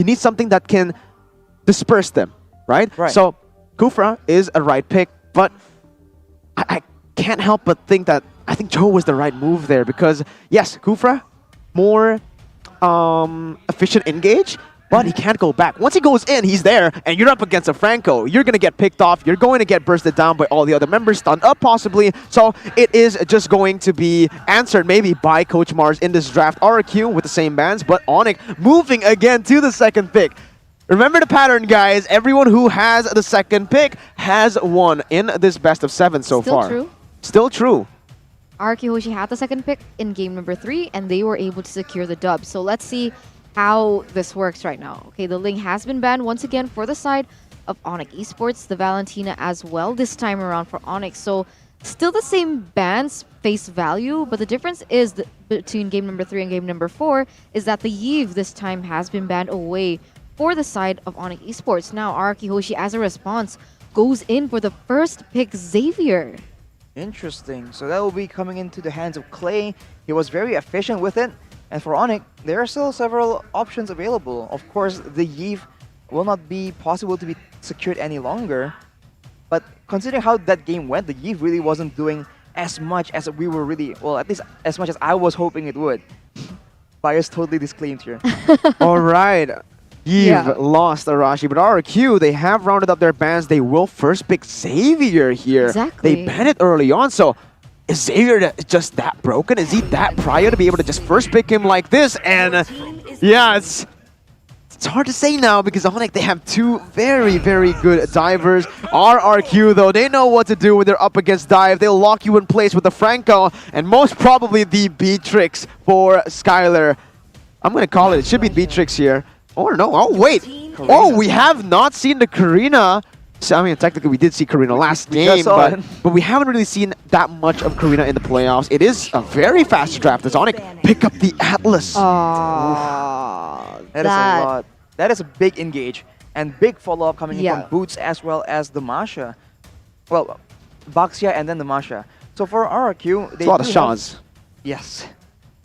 You need something that can disperse them, right? Right. So Kufra is a right pick, but I can't help but think that I think Joe was the right move there because yes, Kufra more efficient engage, but he can't go back. Once he goes in, he's there, and you're up against a Franco. You're going to get picked off. You're going to get bursted down by all the other members, stunned up possibly. So it is just going to be answered maybe by Coach Mars in this draft. RQ with the same bans, but Onic moving again to the second pick. Remember the pattern, guys. Everyone who has the second pick has won in this best of 7 so Still far. true. Still true. RQ Hoshi had the second pick in game number 3, and they were able to secure the dub. So let's see how this works right now. Okay, the Ling has been banned once again for the side of Onic Esports, the Valentina as well this time around for Onic. So still the same bans face value, but the difference is between game number 3 and game number 4 is that the Yves this time has been banned away for the side of Onic Esports. Now Araki Hoshi, as a response, goes in for the first pick, Xavier. Interesting. So that will be coming into the hands of Clay. He was very efficient with it. And for Onic, there are still several options available. Of course, the Yves will not be possible to be secured any longer. But considering how that game went, the Yves really wasn't doing as much as we were really, well, at least as much as I was hoping it would. Bias totally disclaimed here. All right. Yves Yeah. lost Arashi, but RQ, they have rounded up their bans. They will first pick Xavier here. Exactly. They banned it early on, so is Xavier just that broken? Is he that prior to be able to just first pick him like this? And yeah, it's hard to say now because Onic, they have two very, very good divers. RRQ, though, they know what to do when they're up against dive. They'll lock you in place with the Franco and most probably the Beatrix for Skylar. I'm going to call it. It should be Beatrix here. Or no. Oh, wait. Oh, we have not seen the Karina. So, I mean, technically, we did see Karina last We game, just saw it. but we haven't really seen that much of Karina in the playoffs. It is a very fast draft. As Onic pick up the Atlas. Oh, That is a lot. That is a big engage. And big follow-up coming in Yeah. from Boots as well as the Masha. Well, Baxia and then the Masha. So for RRQ, It's a lot of do have- shots. Yes.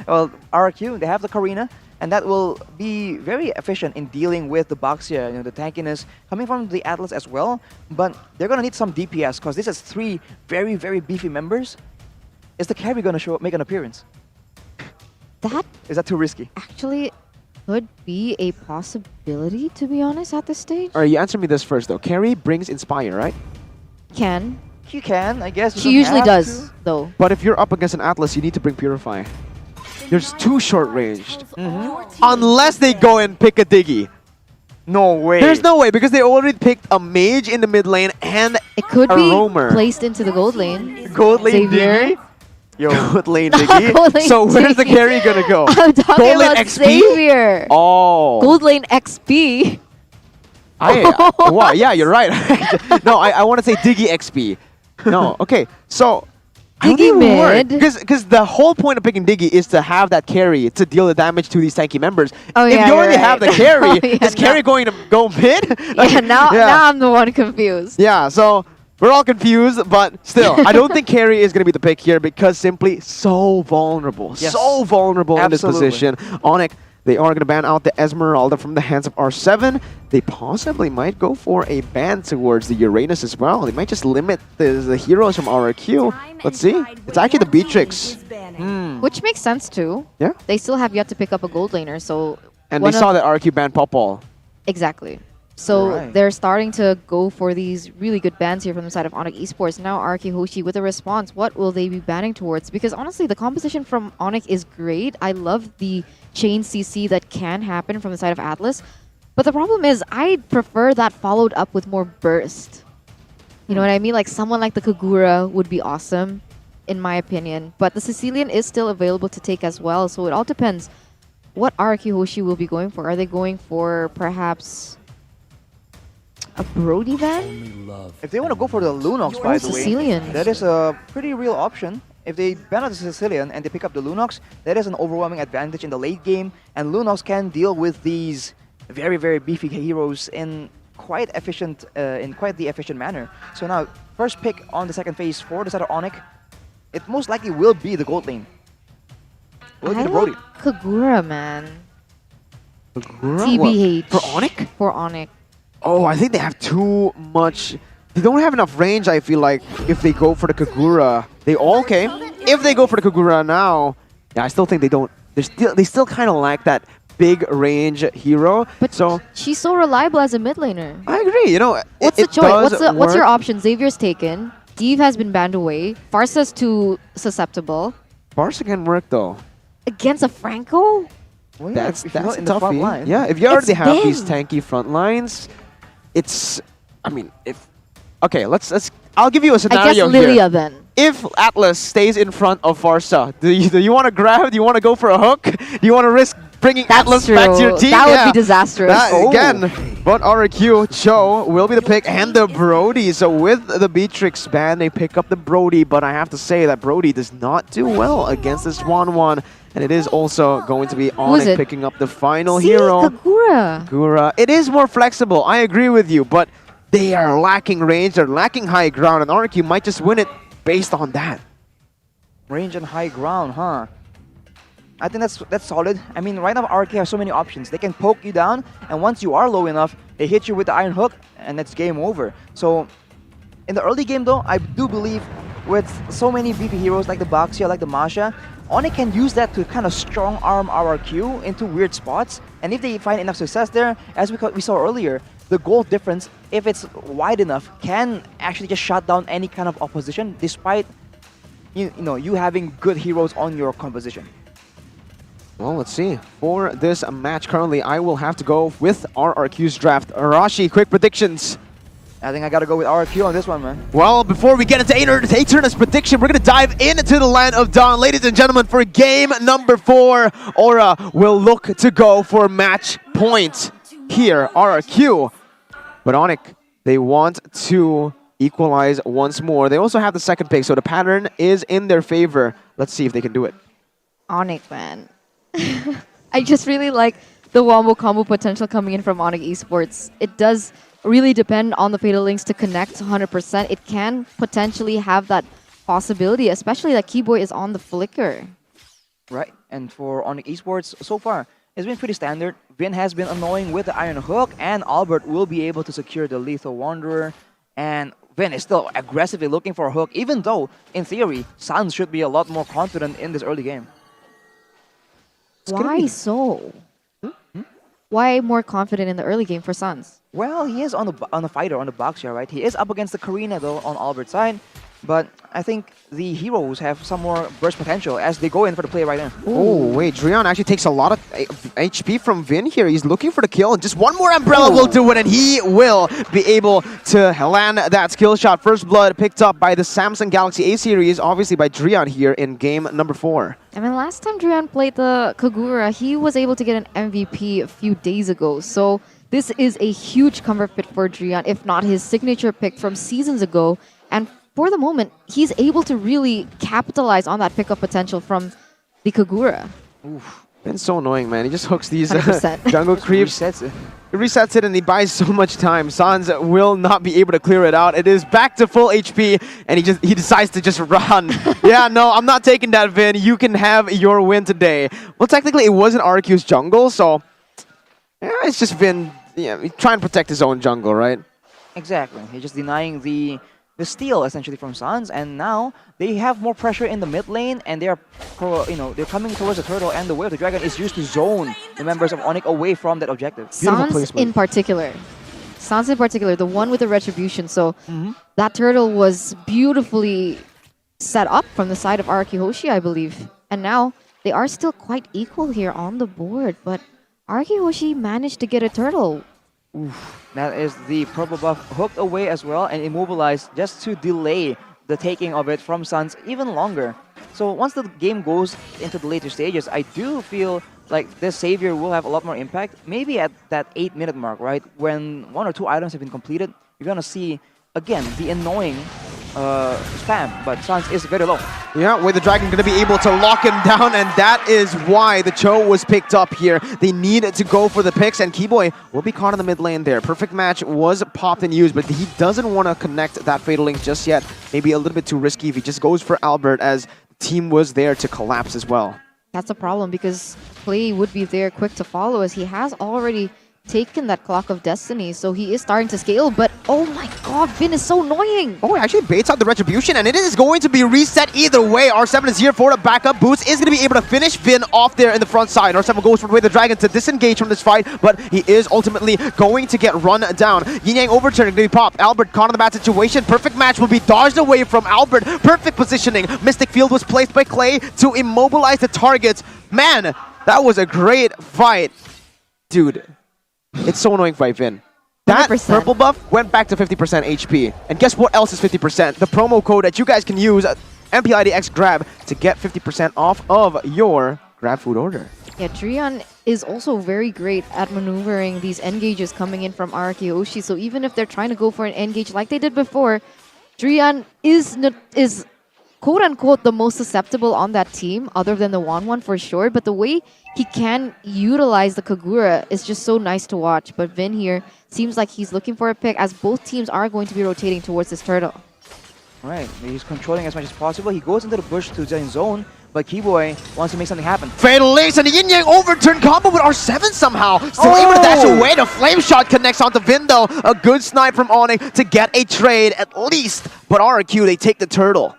Well, RRQ, they have the Karina, and that will be very efficient in dealing with the Baxia, the tankiness coming from the Atlas as well. But they're gonna need some DPS because this is 3 very, very beefy members. Is the carry gonna make an appearance? that Is that too risky? actually could be a possibility, to be honest, at this stage. All right, you answer me this first, though. Carry brings Inspire, right? Can. You can, I guess. You She don't usually have does, to. though. But if you're up against an Atlas, you need to bring Purify. There's too short-ranged. Mm-hmm. Unless they go and pick a Diggy. No way. There's no way, because they already picked a Mage in the mid lane and It could a be roamer. placed into the gold lane. Gold lane Xavier? Diggy? Yo. Good lane Not Diggy. gold lane So where's the Diggy. carry gonna go? I'm talking Gold lane about XP? Xavier. Oh. Gold lane XP. Wow, yeah, you're right. No, I want to say Diggy XP. No, okay. So how do Diggy you work? mid. Because the whole point of picking Diggy is to have that carry to deal the damage to these tanky members. Oh, if yeah, you you're already have the right. carry, Oh, yeah, is carry now- going to go mid? Yeah, now I'm the one confused. Yeah, so we're all confused, but still, I don't think carry is going to be the pick here because simply so vulnerable. Yes. So vulnerable Absolutely. in this position. Onic, they are going to ban out the Esmeralda from the hands of R7. They possibly might go for a ban towards the Uranus as well. They might just limit the heroes from RRQ. Let's see. It's actually the Beatrix. Which makes sense too. Yeah. They still have yet to pick up a gold laner, so And one they of- saw that RRQ ban Popol. Exactly. So Right. they're starting to go for these really good bans here from the side of Onic Esports. Now Araki Hoshi with a response. What will they be banning towards? Because honestly, the composition from Onic is great. I love the chain CC that can happen from the side of Atlas. But the problem is, I prefer that followed up with more burst. You know what I mean? Like someone like the Kagura would be awesome, in my opinion. But the Sicilian is still available to take as well. So it all depends what Araki Hoshi will be going for. Are they going for perhaps a Brody ban? If they want to go for the Lunox, by the way, Sicilian. that is a pretty real option. If they ban out the Sicilian and they pick up the Lunox, that is an overwhelming advantage in the late game. And Lunox can deal with these very, very beefy heroes in quite the efficient manner. So now, first pick on the second phase for the side of Onic, it most likely will be the gold lane. Will it be I the Brody? like Kagura, man. TBH. For Onic? For Onic. Oh, I think they have too much. They don't have enough range, I feel like, if they go for the Kagura. Okay. If they go for the Kagura now, yeah, I still think they don't. They still kind of lack that big range hero. But so she's so reliable as a mid laner. I agree. You know, What's it the choice? does What's your work. option? Xavier's taken. Deve has been banned away. Farsa's too susceptible. Barca can work though. Against a Franco? Well, yeah, That's if you're not a in the front toughie. line. Yeah, if you already It's have these Vin. tanky front lines, it's. I mean, if. Okay, let's. I'll give you a I guess scenario Lilia here. then. If Atlas stays in front of Farsa, do you want to grab? Do you want to go for a hook? Do you want to risk bringing That's Atlas true. back to your team? That would Yeah. be disastrous. That, Oh. Again, but RQ, Cho will be the pick and the Brody. So with the Beatrix ban, they pick up the Brody, but I have to say that Brody does not do well against this 1-1. And it is also going to be Who is Onic it? picking up the final See, hero. Kagura. Gura. It is more flexible, I agree with you, but they are lacking range, they're lacking high ground, and RQ might just win it based on that. Range and high ground, huh? I think that's solid. I mean, right now RK have so many options. They can poke you down, and once you are low enough, they hit you with the Iron Hook, and it's game over. So, in the early game though, I do believe with so many VP heroes like the Baxia, like the Masha, Onic can use that to kind of strong arm RRQ into weird spots. And if they find enough success there, as we saw earlier, the goal difference, if it's wide enough, can actually just shut down any kind of opposition despite you having good heroes on your composition. Well, let's see. For this match currently, I will have to go with RRQ's draft. Arashi, quick predictions. I think I gotta go with RRQ on this one, man. Well, before we get into Aeternus prediction, we're going to dive into the Land of Dawn. Ladies and gentlemen, for game number 4, Aura will look to go for match point here, RRQ. But Onic, they want to equalize once more. They also have the second pick, so the pattern is in their favor. Let's see if they can do it. Onic, man. I just really like the wombo combo potential coming in from Onic Esports. It does really depend on the Fatal Links to connect 100%. It can potentially have that possibility, especially that Keyboy is on the flicker. Right, and for Onic Esports, so far, it's been pretty standard. Vin has been annoying with the Iron Hook, and Albert will be able to secure the Lethal Wanderer. And Vin is still aggressively looking for a hook, even though, in theory, Sans should be a lot more confident in this early game. Why so? Why more confident in the early game for Suns? Well, he is on the fighter, on the Baxia, right? He is up against the Karina, though, on Albert's side. But I think the heroes have some more burst potential as they go in for the play right now. Oh, wait. Drion actually takes a lot of HP from Vin here. He's looking for the kill, and just one more Umbrella will do it, and he will be able to land that skill shot. First blood picked up by the Samsung Galaxy A-Series, obviously by Drion here in game number 4. I mean, last time Drian played the Kagura, he was able to get an MVP a few days ago. So this is a huge comfort pick for Drian, if not his signature pick from seasons ago. And for the moment, he's able to really capitalize on that pickup potential from the Kagura. Oof. Vin's so annoying, man. He just hooks these 100%. jungle creeps. Resets it. He resets it and he buys so much time. Sans will not be able to clear it out. It is back to full HP and he decides to just run. Yeah, no, I'm not taking that, Vin. You can have your win today. Well, technically it wasn't RQ's jungle, so yeah, it's just Vin trying to protect his own jungle, right? Exactly. He's just denying the steal essentially from Sans, and now they have more pressure in the mid lane, and they're coming towards the turtle, and the way of the dragon is used to zone the members of Onic away from that objective. Sans in particular, the one with the retribution. So that turtle was beautifully set up from the side of Araki Hoshi, I believe. And now they are still quite equal here on the board, but Araki Hoshi managed to get a turtle. That is the purple buff hooked away as well and immobilized just to delay the taking of it from Sans even longer. So once the game goes into the later stages, I do feel like this Savior will have a lot more impact. Maybe at that 8-minute mark, right? When 1 or 2 items have been completed, you're going to see, again, the annoying spam, but Sans is very low. Yeah, with the dragon going to be able to lock him down, and that is why the Cho was picked up here. They need to go for the picks, and Keyboy will be caught in the mid lane there. Perfect match was popped and used, but he doesn't want to connect that Fatal Link just yet. Maybe a little bit too risky if he just goes for Albert, as the team was there to collapse as well. That's a problem because Clay would be there quick to follow, as he has already taken that Clock of Destiny, so he is starting to scale, but oh my god, Vin is so annoying! Oh, he actually baits out the Retribution, and it is going to be reset either way. R7 is here for the backup boost, is going to be able to finish Vin off there in the front side. R7 goes for the way the Dragon to disengage from this fight, but he is ultimately going to get run down. Yin Yang overturn going to be popped. Albert caught in the bad situation. Perfect match will be dodged away from Albert. Perfect positioning. Mystic Field was placed by Clay to immobilize the targets. Man, that was a great fight. Dude. It's so annoying for Vin. That 100%. purple buff went back to 50% HP. And guess what else is 50%? The promo code that you guys can use, MPIDX Grab, to get 50% off of your Grab food order. Yeah, Drian is also very great at maneuvering these engages coming in from Araki Hoshi, so even if they're trying to go for an engage like they did before, Drian is quote-unquote the most susceptible on that team, other than the Wanwan for sure, but the way he can utilize the Kagura is just so nice to watch. But Vin here seems like he's looking for a pick, as both teams are going to be rotating towards this turtle. Right, he's controlling as much as possible. He goes into the bush to the zone, but Keyboy wants to make something happen. Fatal Links and the Yin Yang overturn combo with R7 somehow. Still able to dash away. The flame shot connects onto Vin though. A good snipe from Onic to get a trade at least. But RQ, they take the turtle.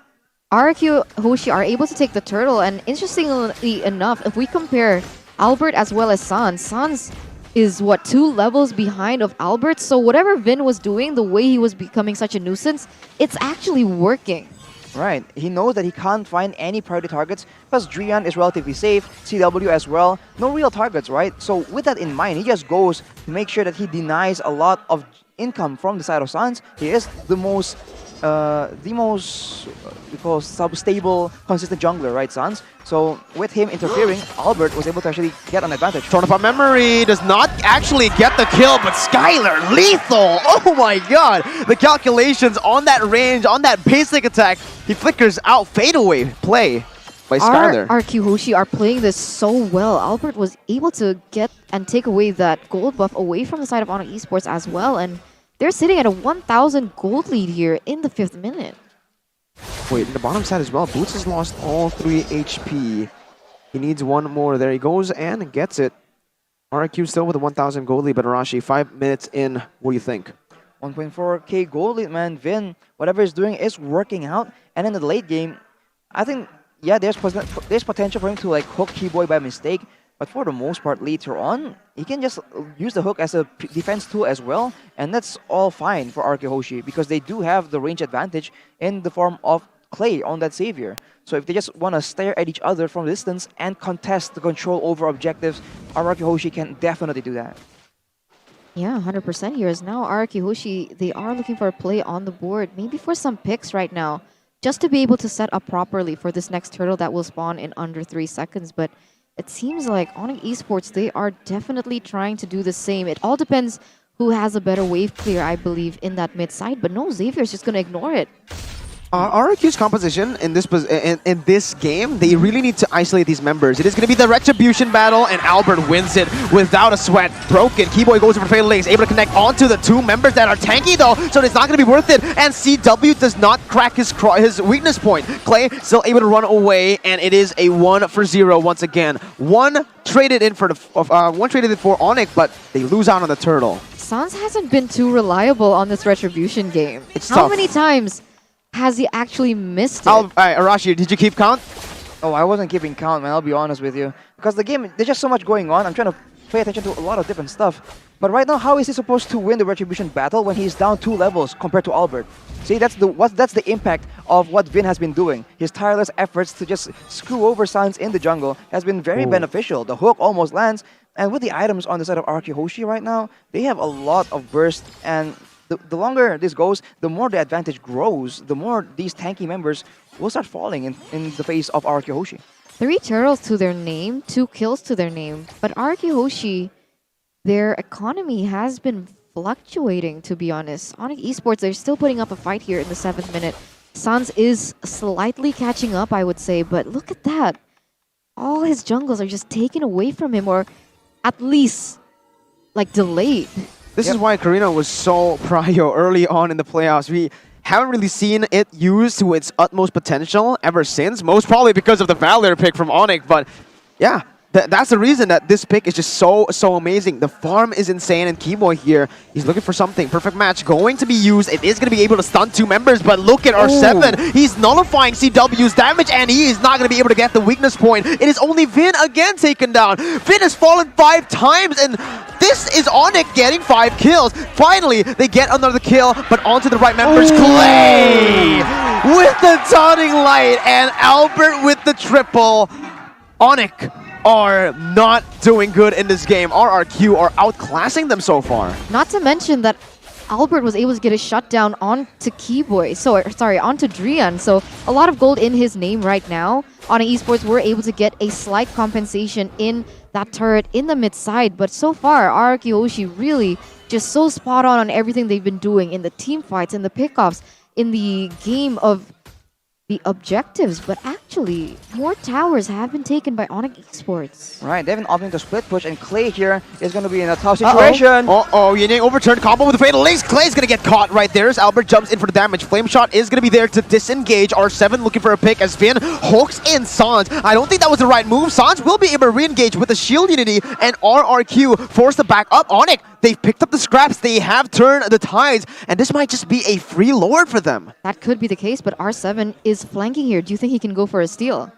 RQ Hoshi are able to take the turtle, and interestingly enough, if we compare Albert as well as Sans is what, 2 levels behind of Albert, so whatever Vin was doing, the way he was becoming such a nuisance, it's actually working. Right, he knows that he can't find any priority targets because Drian is relatively safe, CW as well, no real targets, right? So with that in mind, he just goes to make sure that he denies a lot of income from the side of Sans. He is the most sub-stable, consistent jungler, right, Sans? So with him interfering, Albert was able to actually get an advantage. Torn apart memory does not actually get the kill, but Skylar lethal. Oh my god, the calculations on that range, on that basic attack, he flickers out. Fadeaway play by Skylar. RQ Hoshi are playing this so well. Albert was able to get and take away that gold buff away from the side of Onic Esports as well, and they're sitting at a 1,000 gold lead here in the 5th minute. Wait, in the bottom side as well, Boots has lost all 3 HP. He needs one more. There he goes and gets it. RQ still with a 1,000 gold lead, but Arashi, 5 minutes in. What do you think? 1.4k gold lead, man. Vin, whatever he's doing is working out. And in the late game, I think, yeah, there's potential for him to like hook Keyboy by mistake. But for the most part, later on, he can just use the hook as a defense tool as well. And that's all fine for RK Hoshi because they do have the range advantage in the form of Clay on that Savior. So if they just want to stare at each other from distance and contest the control over objectives, RK Hoshi can definitely do that. Yeah, 100% here is now RQ Hoshi. They are looking for a play on the board, maybe for some picks right now, just to be able to set up properly for this next turtle that will spawn in under 3 seconds. But it seems like Onic Esports, they are definitely trying to do the same. It all depends who has a better wave clear, I believe, in that mid side. But no, Xavier's just going to ignore it. RQ's composition in this game, they really need to isolate these members. It is going to be the Retribution battle, and Albert wins it without a sweat. Broken. Keyboy goes for Fatal Links, able to connect onto the 2 members that are tanky though, so it's not going to be worth it. And CW does not crack his weakness point. Clay still able to run away, and it is a 1-for-0 once again. One traded in for Onic, but they lose out on the turtle. Sans hasn't been too reliable on this Retribution game. It's How tough. many times has he actually missed it? Arashi, did you keep count? Oh, I wasn't keeping count, man. I'll be honest with you. Because the game, there's just so much going on. I'm trying to pay attention to a lot of different stuff. But right now, how is he supposed to win the Retribution battle when he's down 2 levels compared to Albert? See, that's the impact of what Vin has been doing. His tireless efforts to just screw over Sans in the jungle has been very beneficial. The hook almost lands. And with the items on the side of RQ Hoshi right now, they have a lot of burst, and the longer this goes, the more the advantage grows, the more these tanky members will start falling in the face of RQ Hoshi. 3 turtles to their name, 2 kills to their name. But RQ Hoshi, their economy has been fluctuating, to be honest. Onic Esports, they're still putting up a fight here in the 7th minute. Sans is slightly catching up, I would say, but look at that. All his jungles are just taken away from him, or at least, like, delayed. This is why Karina was so prio early on in the playoffs. We haven't really seen it used to its utmost potential ever since. Most probably because of the Valor pick from Onic. But yeah, That's the reason that this pick is just so amazing. The farm is insane, and Keyboy here, he's looking for something. Perfect match going to be used. It is going to be able to stun 2 members, but look at R7. He's nullifying CW's damage, and he is not going to be able to get the weakness point. It is only Vin again taken down. Vin has fallen 5 times, and this is Onic getting 5 kills. Finally, they get another kill, but onto the right members. Clay with the taunting light, and Albert with the triple. Onic are not doing good in this game. RRQ are outclassing them so far. Not to mention that Albert was able to get a shutdown onto Keyboy, onto Drian. So a lot of gold in his name right now. Onic Esports were able to get a slight compensation in that turret in the mid side, but so far RRQ Hoshi really just so spot on everything they've been doing in the team fights, in the pickoffs, in the game of the objectives, but actually more towers have been taken by Onic Esports. Right, they've been opting to split push, and Clay here is going to be in a tough situation. Yining overturned combo with the fatal links. Clay's going to get caught right there as Albert jumps in for the damage. Flame shot is going to be there to disengage. R7 looking for a pick as Vin hooks in Sans. I don't think that was the right move. Sans will be able to re-engage with the shield unity, and RRQ forced to back up. Onic, they've picked up the scraps. They have turned the tides, and this might just be a free lord for them. That could be the case, but R7 is flanking here. Do you think he can go for a steal?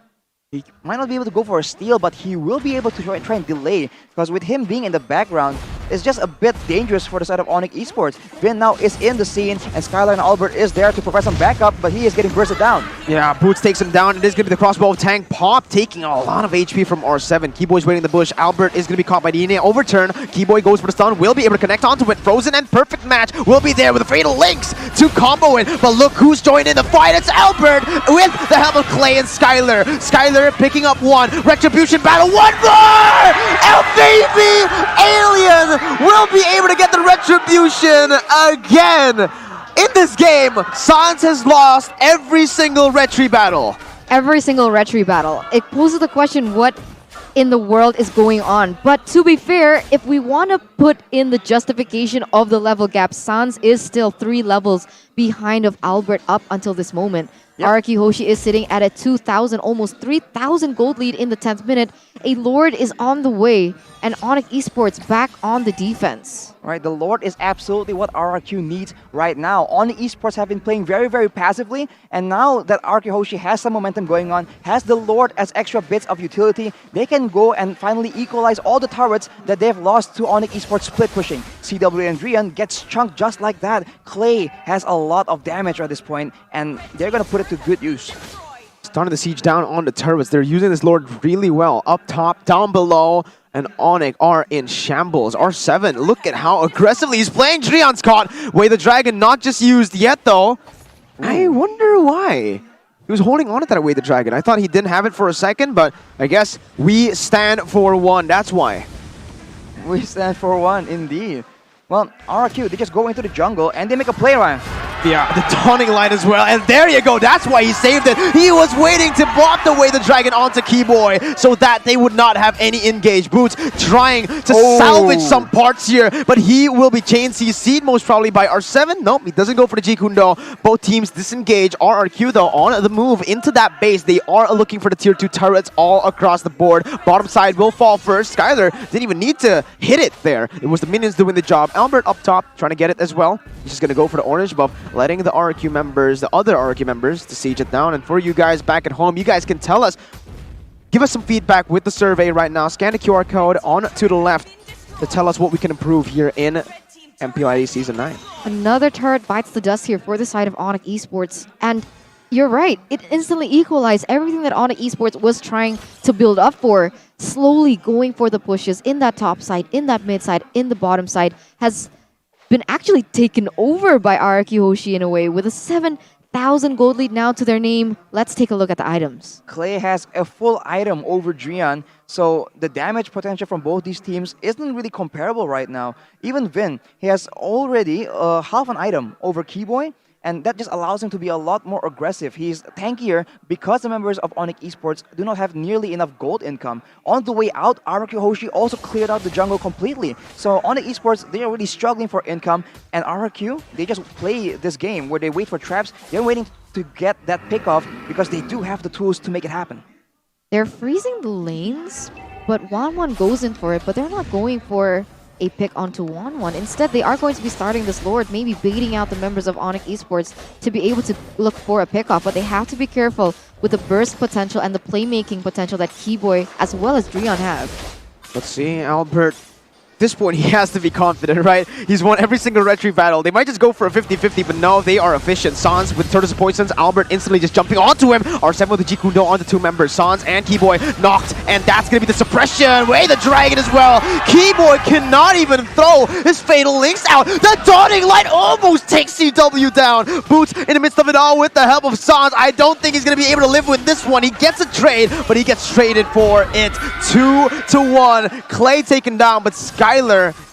He might not be able to go for a steal, but he will be able to try and delay, because with him being in the background, it's just a bit dangerous for the side of Onic Esports. Vin now is in the scene, and Skylar and Albert is there to provide some backup, but he is getting bursted down. Yeah, Boots takes him down. It is going to be the crossbow of Tank Pop, taking a lot of HP from R7. Keyboy's waiting in the bush. Albert is going to be caught by the Ine overturn. Keyboy goes for the stun, will be able to connect onto it. Frozen and Perfect Match will be there with the fatal links to combo it. But look who's joined in the fight. It's Albert with the help of Clay and Skylar. Skylar picking up 1. Retribution battle. 1 more! El Baby Alien will be able to get the retribution again. In this game, Sans has lost every single retry battle. Every single retry battle. It poses the question, what in the world is going on? But to be fair, if we want to put in the justification of the level gap, Sans is still 3 levels behind of Albert up until this moment. Yep. RRQ Hoshi is sitting at a 2,000, almost 3,000 gold lead in the 10th minute. A Lord is on the way, and Onic Esports back on the defense. Right, the Lord is absolutely what RRQ needs right now. Onic Esports have been playing very, very passively, and now that RRQ Hoshi has some momentum going on, has the Lord as extra bits of utility, they can go and finally equalize all the turrets that they've lost to Onic Esports split pushing. CW and Drian gets chunked just like that. Clay has a lot of damage at this point, and they're going to put it to good use. Starting the siege down on the turrets. They're using this Lord really well. Up top, down below, and Onic are in shambles. R7, look at how aggressively he's playing. Drian's caught. Way the Dragon not just used yet, though. I wonder why. He was holding on to that Way the Dragon. I thought he didn't have it for a second, but I guess we stand for 1. That's why. We stand for 1, indeed. Well, RRQ, they just go into the jungle and they make a play around. Yeah, the taunting light as well. And there you go. That's why he saved it. He was waiting to bot the Way the Dragon onto Keyboy so that they would not have any engage. Boots trying to salvage some parts here, but he will be chain CC'd most probably by R7. Nope, he doesn't go for the G Kundo. Both teams disengage. RRQ though on the move into that base. They are looking for the tier 2 turrets all across the board. Bottom side will fall first. Skylar didn't even need to hit it there. It was the minions doing the job. Albert up top trying to get it as well. He's just going to go for the orange buff, letting the RRQ members, the other RRQ members, to siege it down. And for you guys back at home, you guys can tell us, give us some feedback with the survey right now. Scan the QR code on to the left to tell us what we can improve here in MPLID Season 9. Another turret bites the dust here for the side of Onic Esports. And you're right, it instantly equalized everything that Onic Esports was trying to build up for. Slowly going for the pushes in that top side, in that mid side, in the bottom side, has been actually taken over by RRQ Hoshi in a way with a 7,000 gold lead now to their name. Let's take a look at the items. Clay has a full item over Drian, so the damage potential from both these teams isn't really comparable right now. Even Vin, he has already half an item over Keyboy, and that just allows him to be a lot more aggressive. He's tankier because the members of Onic Esports do not have nearly enough gold income. On the way out, RRQ Hoshi also cleared out the jungle completely. So Onic Esports, they are really struggling for income, and RRQ, they just play this game where they wait for traps. They're waiting to get that pick off because they do have the tools to make it happen. They're freezing the lanes, but Wanwan goes in for it, but they're not going for a pick onto Wanwan. Instead, they are going to be starting this Lord, maybe baiting out the members of Onic Esports to be able to look for a pick-off, but they have to be careful with the burst potential and the playmaking potential that Keyboy as well as Drion have. Let's see, Albert. At this point, he has to be confident, right? He's won every single retry battle. They might just go for a 50-50, but no, they are efficient. Sans with Turtles of Poisons, Albert instantly just jumping onto him. R7 with the Jikundo onto two members. Sans and Keyboy knocked, and that's going to be the suppression. Way the Dragon as well. Keyboy cannot even throw his Fatal Links out. The Dawning Light almost takes CW down. Boots in the midst of it all with the help of Sans. I don't think he's going to be able to live with this one. He gets a trade, but he gets traded for it. 2-1. Clay taken down, but Skylar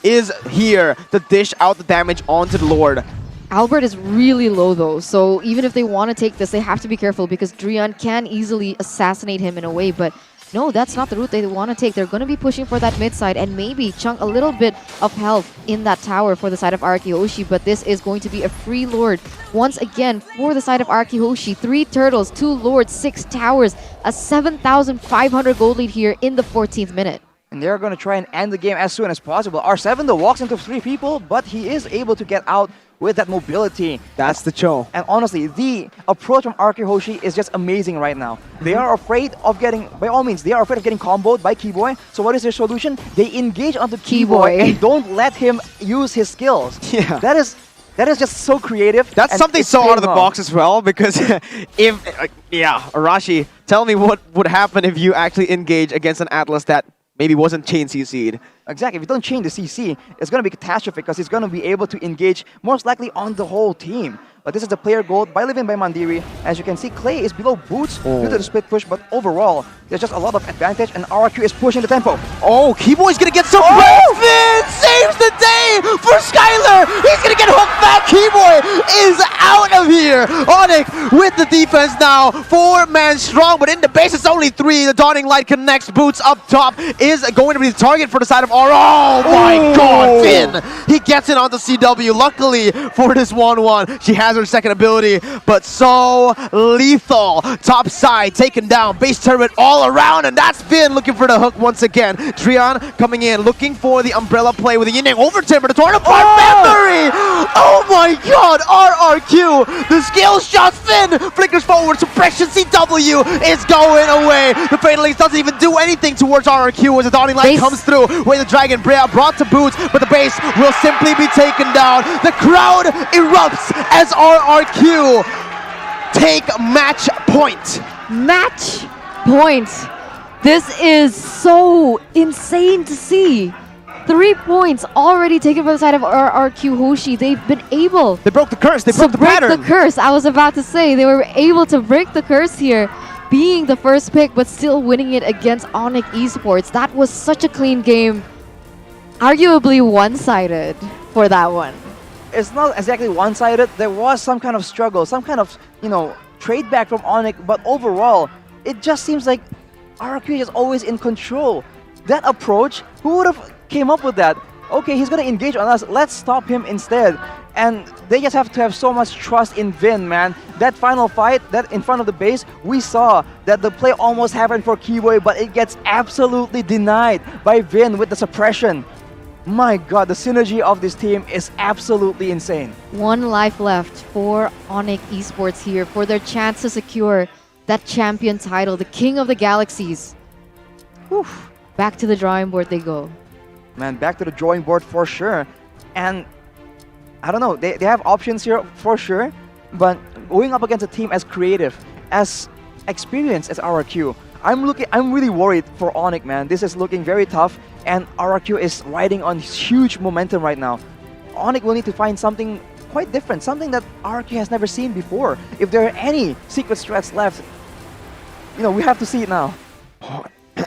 is here to dish out the damage onto the Lord. Albert is really low though, so even if they want to take this, they have to be careful because Drion can easily assassinate him in a way, but no, that's not the route they want to take. They're going to be pushing for that mid side and maybe chunk a little bit of health in that tower for the side of Araki Hoshi, but this is going to be a free Lord once again for the side of Araki Hoshi. 3 turtles, 2 lords, 6 towers, a 7,500 gold lead here in the 14th minute. And they're going to try and end the game as soon as possible. R7 though walks into 3 people, but he is able to get out with that mobility. That's the Cho. And honestly, the approach from Araki Hoshi is just amazing right now. They are afraid of getting, by all means, they are afraid of getting comboed by Keyboy. So what is their solution? They engage onto Keyboy and don't let him use his skills. Yeah. That is just so creative. That's something so out of the box as well, because if, yeah, Arashi, tell me what would happen if you actually engage against an Atlas that maybe wasn't chain CC'd. Exactly. If you don't change the CC, it's going to be catastrophic because he's going to be able to engage most likely on the whole team. But this is the player gold by Living by Mandiri. As you can see, Clay is below Boots due to the split push, but overall, there's just a lot of advantage and RRQ is pushing the tempo. Oh, Keyboy's gonna get some Finn saves the day for Skylar! He's gonna get hooked back! Keyboy is out of here! Onic with the defense now, 4-man strong, but in the base it's only 3. The Dawning Light connects. Boots up top is going to be the target for the side of R. Oh my god, Finn! He gets it onto CW. Luckily for this 1-1, she has her second ability, but so lethal. Top side taken down, base turret all around, and that's Finn looking for the hook once again. Trion coming in, looking for the umbrella play with the Yin over Timber, the torn apart memory! Oh my god, RRQ! The skill shot, Finn flickers forward, suppression, CW is going away. The Fatal Links doesn't even do anything towards RRQ as the Dawning Light comes through with the Dragon Brea brought to Boots, but the base will simply be taken down. The crowd erupts as RRQ take match point. Match point. This is so insane to see. 3 points already taken by the side of RRQ Hoshi. They've been able. They broke the curse. They broke the break pattern. The curse. I was about to say they were able to break the curse here, being the first pick, but still winning it against Onic Esports. That was such a clean game. Arguably one-sided for that one. It's not exactly one-sided. There was some kind of struggle, some kind of, trade back from Onic, but overall, it just seems like RRQ is always in control. That approach, who would have came up with that? Okay, he's gonna engage on us, let's stop him instead. And they just have to have so much trust in Vin, man. That final fight, that in front of the base, we saw that the play almost happened for Keyboy, but it gets absolutely denied by Vin with the suppression. My god, the synergy of this team is absolutely insane. 1 life left for Onic Esports here for their chance to secure that champion title, the King of the Galaxies. Whew. Back to the drawing board they go. Man, back to the drawing board for sure. And I don't know, they have options here for sure, but going up against a team as creative, as experienced as RRQ, I'm really worried for Onic, man. This is looking very tough, and RRQ is riding on huge momentum right now. Onic will need to find something quite different, something that RRQ has never seen before. If there are any secret strats left, we have to see it now.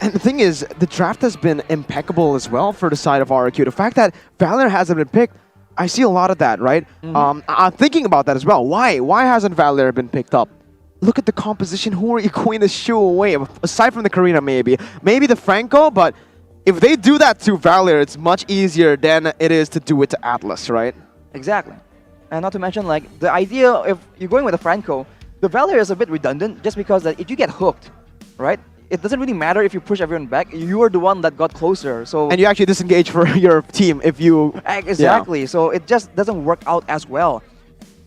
And the thing is, the draft has been impeccable as well for the side of RRQ. The fact that Valor hasn't been picked, I see a lot of that, right? I'm thinking about that as well. Why? Why hasn't Valor been picked up? Look at the composition. Who are you going to shoo away? Aside from the Karina, maybe the Franco, but if they do that to Valor, it's much easier than it is to do it to Atlas, right? Exactly. And not to mention, like, the idea if you're going with a Franco, the Valor is a bit redundant just because that if you get hooked, right? it doesn't really matter if you push everyone back. You're the one that got closer. So And you actually disengage for your team if you... exactly. So it just doesn't work out as well.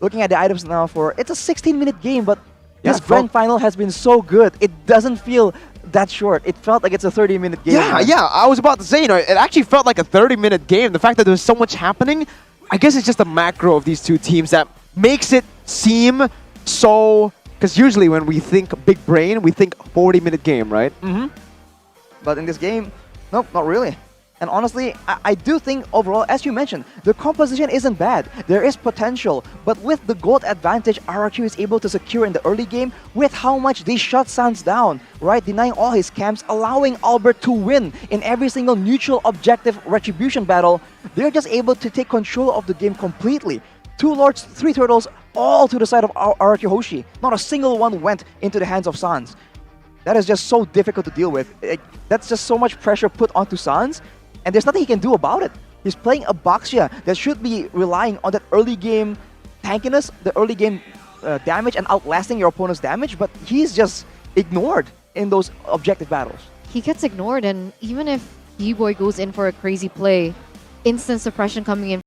Looking at the items now it's a 16-minute game, but Yeah, this it grand felt- final has been so good. It doesn't feel that short. It felt like it's a 30-minute game. Yeah, man. yeah. I was about to say, it actually felt like a 30-minute game. The fact that there was so much happening, I guess it's just the macro of these two teams that makes it seem so... Because usually when we think big brain, we think 40-minute game, right? But in this game, nope, not really. And honestly, I do think overall, as you mentioned, the composition isn't bad. There is potential, but with the gold advantage RRQ is able to secure in the early game, with how much they shut Sans down, right? Denying all his camps, allowing Albert to win in every single neutral objective retribution battle, they're just able to take control of the game completely. 2 Lords, 3 Turtles, all to the side of RRQ Hoshi. Not a single one went into the hands of Sans. That is just so difficult to deal with. That's just so much pressure put onto Sans, and there's nothing he can do about it. He's playing a Baxia that should be relying on that early game tankiness, the early game damage, and outlasting your opponent's damage, but he's just ignored in those objective battles. He gets ignored, and even if E-Boy goes in for a crazy play, instant suppression coming in